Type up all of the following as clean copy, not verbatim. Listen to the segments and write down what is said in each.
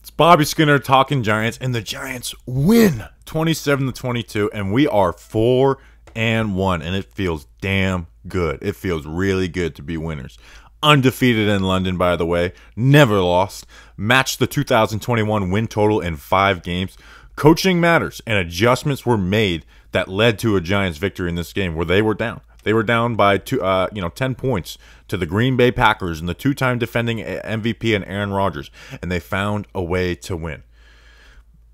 It's Bobby Skinner talking Giants, and the Giants win 27-22, and we are 4-1, and it feels damn good. It feels really good to be winners. Undefeated in London, by the way, never lost. Matched the 2021 win total in 5 games. Coaching matters, and adjustments were made that led to a Giants victory in this game where they were down. They were down by 10 points to the Green Bay Packers and the two-time defending MVP and Aaron Rodgers, and they found a way to win.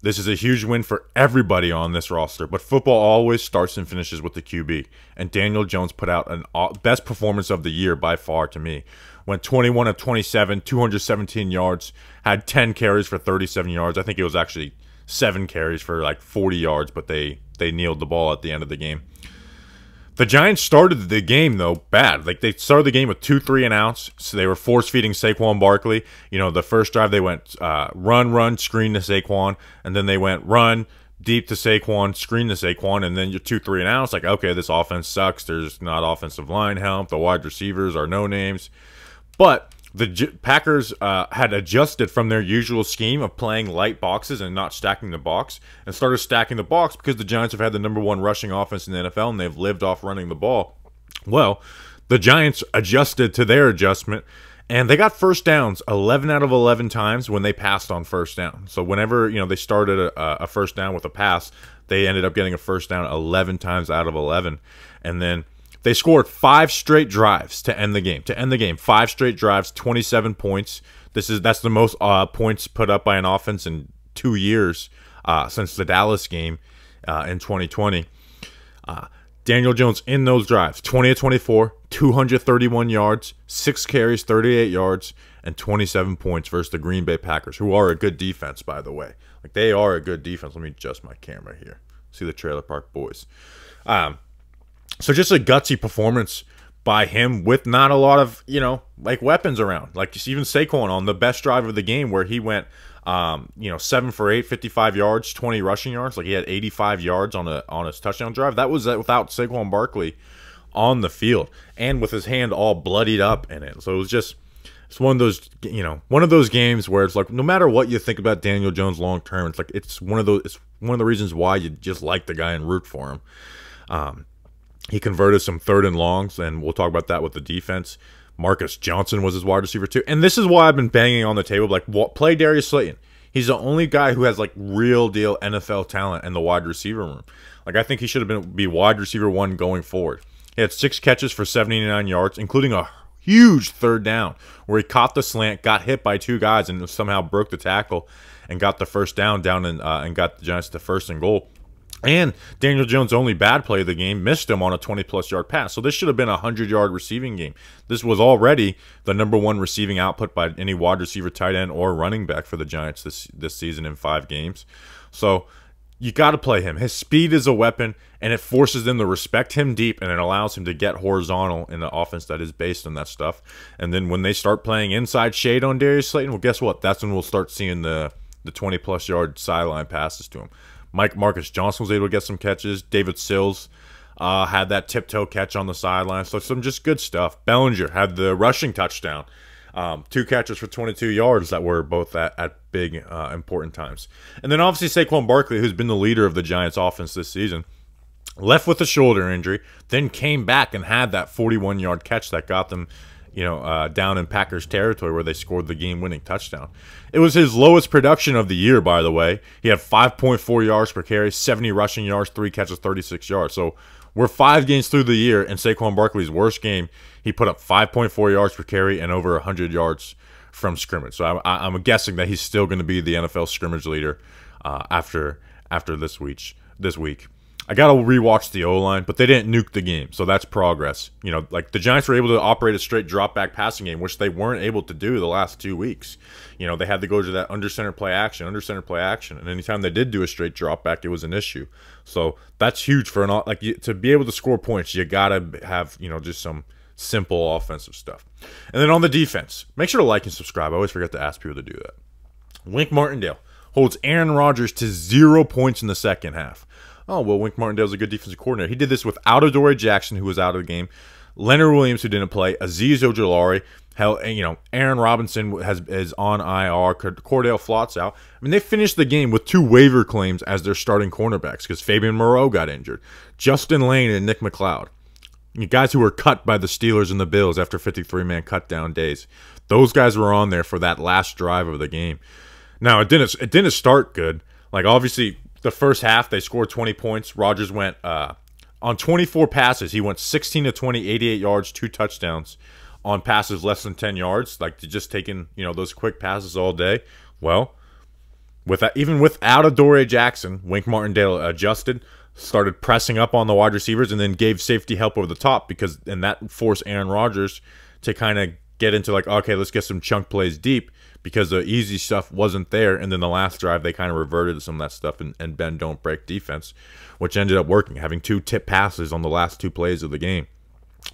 This is a huge win for everybody on this roster, but football always starts and finishes with the QB, and Daniel Jones put out an best performance of the year by far to me. Went 21 of 27, 217 yards, had 10 carries for 37 yards. I think it was actually 7 carries for like 40 yards, but they kneeled the ball at the end of the game. The Giants started the game, though, bad. Like, they started the game with 2 3-and-outs, so they were force-feeding Saquon Barkley. You know, the first drive they went run, screen to Saquon, and then they went run, deep to Saquon, screen to Saquon, and then your 2 3-and-outs. Like, okay, this offense sucks. There's not offensive line help. The wide receivers are no-names. But the Packers had adjusted from their usual scheme of playing light boxes and not stacking the box, and started stacking the box because the Giants have had the #1 rushing offense in the NFL, and they've lived off running the ball. Well, the Giants adjusted to their adjustment, and they got first downs 11 out of 11 times when they passed on first down. So whenever they started a first down with a pass, they ended up getting a first down 11 times out of 11, and then they scored 5 straight drives to end the game. 5 straight drives, 27 points. That's the most points put up by an offense in 2 years since the Dallas game in 2020. Daniel Jones in those drives, 20 of 24, 231 yards, 6 carries, 38 yards, and 27 points versus the Green Bay Packers, who are a good defense, by the way. Like, they are a good defense. Let me adjust my camera here. See the Trailer Park Boys. So just a gutsy performance by him with not a lot of, weapons around. Like, even Saquon on the best drive of the game where he went, 7 for 8, 55 yards, 20 rushing yards. Like, he had 85 yards on his touchdown drive. That was without Saquon Barkley on the field and with his hand all bloodied up in it. So it's one of those games where it's like, no matter what you think about Daniel Jones long term, it's one of the reasons why you just like the guy and root for him. He converted some 3rd and longs, and we'll talk about that with the defense. Marcus Johnson was his wide receiver too. And this is why I've been banging on the table, play Darius Slayton. He's the only guy who has, real deal NFL talent in the wide receiver room. I think he should have be wide receiver 1 going forward. He had 6 catches for 79 yards, including a huge 3rd down where he caught the slant, got hit by 2 guys, and somehow broke the tackle and got the first down and got the Giants to 1st and goal. And Daniel Jones' only bad play of the game missed him on a 20-plus yard pass. So this should have been a 100-yard receiving game. This was already the #1 receiving output by any wide receiver, tight end, or running back for the Giants this season in 5 games. So you got to play him. His speed is a weapon, and it forces them to respect him deep, and it allows him to get horizontal in the offense that is based on that stuff. And then when they start playing inside shade on Darius Slayton, well, guess what? That's when we'll start seeing the 20-plus yard sideline passes to him. Marcus Johnson was able to get some catches. David Sills had that tiptoe catch on the sideline. So some just good stuff. Bellinger had the rushing touchdown. 2 catches for 22 yards that were both at big, important times. And then obviously Saquon Barkley, who's been the leader of the Giants offense this season, left with a shoulder injury, then came back and had that 41-yard catch that got them down in Packers territory where they scored the game-winning touchdown. It was his lowest production of the year, by the way. He had 5.4 yards per carry, 70 rushing yards, 3 catches, 36 yards. So we're 5 games through the year, and Saquon Barkley's worst game, he put up 5.4 yards per carry and over 100 yards from scrimmage. So I'm guessing that he's still going to be the NFL scrimmage leader after this week. I got to rewatch the O-line, but they didn't nuke the game, so that's progress. The Giants were able to operate a straight drop-back passing game, which they weren't able to do the last 2 weeks. They had to go to that under-center play action, and anytime they did do a straight drop-back, it was an issue. So that's huge for to be able to score points. You got to have, just some simple offensive stuff. And then on the defense, make sure to like and subscribe. I always forget to ask people to do that. Wink Martindale holds Aaron Rodgers to 0 points in the second half. Oh, well, Wink Martindale's a good defensive coordinator. He did this without Adoree Jackson, who was out of the game, Leonard Williams, who didn't play, Azeez Ojulari, Hell, Aaron Robinson is on IR. Cordell Flott's out. I mean, they finished the game with 2 waiver claims as their starting cornerbacks because Fabian Moreau got injured. Justin Lane and Nick McLeod, guys who were cut by the Steelers and the Bills after 53-man cut-down days. Those guys were on there for that last drive of the game. Now, it didn't start good. Like, obviously, the first half, they scored 20 points. Rodgers went on 24 passes. He went 16 to 20, 88 yards, 2 touchdowns on passes less than 10 yards, like just taking, those quick passes all day. Well, even without Adoree Jackson, Wink Martindale adjusted, started pressing up on the wide receivers, and then gave safety help over the top and that forced Aaron Rodgers to kind of get into like, okay, let's get some chunk plays deep because the easy stuff wasn't there. And then the last drive, they kind of reverted to some of that stuff and bend, don't break defense, which ended up working, having 2 tip passes on the last 2 plays of the game.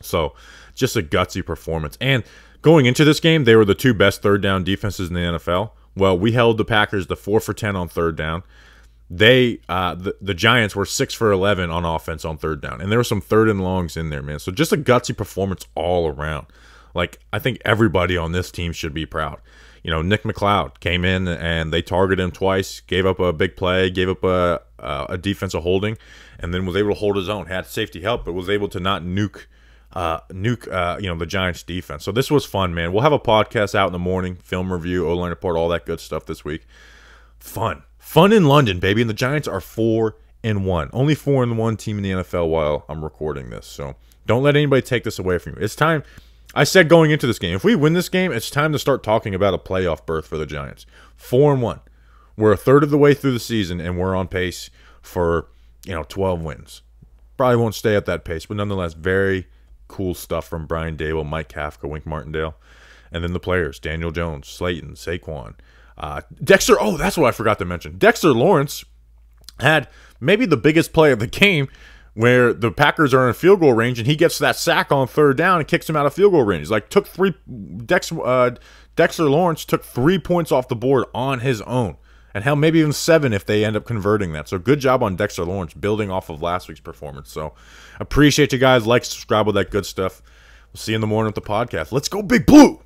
So just a gutsy performance. And going into this game, they were the 2 best third down defenses in the NFL. Well, we held the Packers to 4 for 10 on third down. The Giants were 6 for 11 on offense on third down. And there were some third and longs in there, man. So just a gutsy performance all around. Like, I think everybody on this team should be proud. Nick McLeod came in and they targeted him twice, gave up a big play, gave up a defensive holding, and then was able to hold his own. Had safety help, but was able to not nuke the Giants defense. So this was fun, man. We'll have a podcast out in the morning, film review, O-line report, all that good stuff this week. Fun in London, baby. And the Giants are 4-1, only 4-1 team in the NFL while I'm recording this. So don't let anybody take this away from you. It's time. I said going into this game, if we win this game, it's time to start talking about a playoff berth for the Giants. 4-1. We're a third of the way through the season, and we're on pace for 12 wins. Probably won't stay at that pace, but nonetheless, very cool stuff from Brian Daboll, Mike Kafka, Wink Martindale, and then the players: Daniel Jones, Slayton, Saquon, Dexter. Oh, that's what I forgot to mention. Dexter Lawrence had maybe the biggest play of the game, where the Packers are in field goal range, and he gets that sack on third down and kicks him out of field goal range. Like, Dexter Lawrence took 3 points off the board on his own, and hell, maybe even 7 if they end up converting that. So good job on Dexter Lawrence building off of last week's performance. So appreciate you guys. Like, subscribe, with that good stuff. We'll see you in the morning with the podcast. Let's go Big Blue!